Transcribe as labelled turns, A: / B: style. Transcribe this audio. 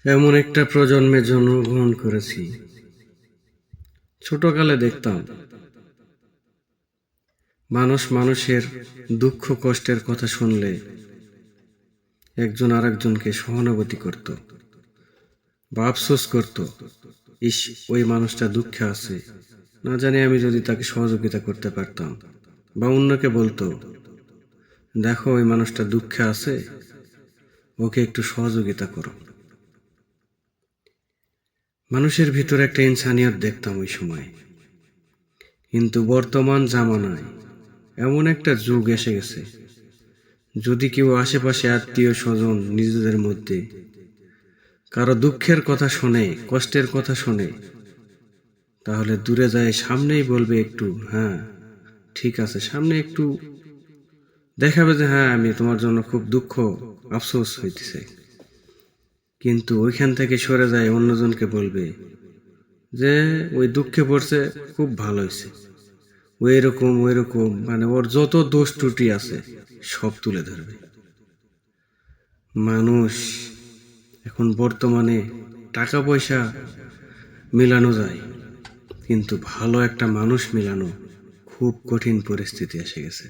A: এমন একটা প্রজন্মে জন্মগ্রহণ করেছি। ছোটকালে দেখতাম মানুষ মানুষের দুঃখ কষ্টের কথা শুনলে একজন আরেকজনকে সহানুভূতি করত বা আফসোস করত, ইস, ওই মানুষটা দুঃখে আছে, না জানি আমি যদি তাকে সহযোগিতা করতে পারতাম। বা অন্যকে বলতো, দেখো ওই মানুষটা দুঃখে আছে, ওকে একটু সহযোগিতা করো। মানুষের ভিতরে একটা ইনসানিয়ত দেখতাম ওই সময়। কিন্তু বর্তমান জামানায় এমন একটা যুগ এসে গেছে, যদি কেউ আশেপাশে আত্মীয় স্বজন নিজেদের মধ্যে কারো দুঃখের কথা শোনে, কষ্টের কথা শোনে, তাহলে দূরে যায় সামনেই বলবে একটু, হ্যাঁ ঠিক আছে, সামনে একটু দেখাবে যে হ্যাঁ আমি তোমার জন্য খুব দুঃখ আফসোস হইতেছে। কিন্তু ওইখান থেকে সরে যায় অন্যজনকে বলবে যে ওই দুঃখে পড়ছে, খুব ভালো হয়েছে, ওই রকম ওই রকম, মানে ওর যত দোষ ত্রুটি আছে সব তুলে ধরবে। মানুষ এখন বর্তমানে টাকা পয়সা মিলানো যায়, কিন্তু ভালো একটা মানুষ মিলানো খুব কঠিন পরিস্থিতি এসে গেছে।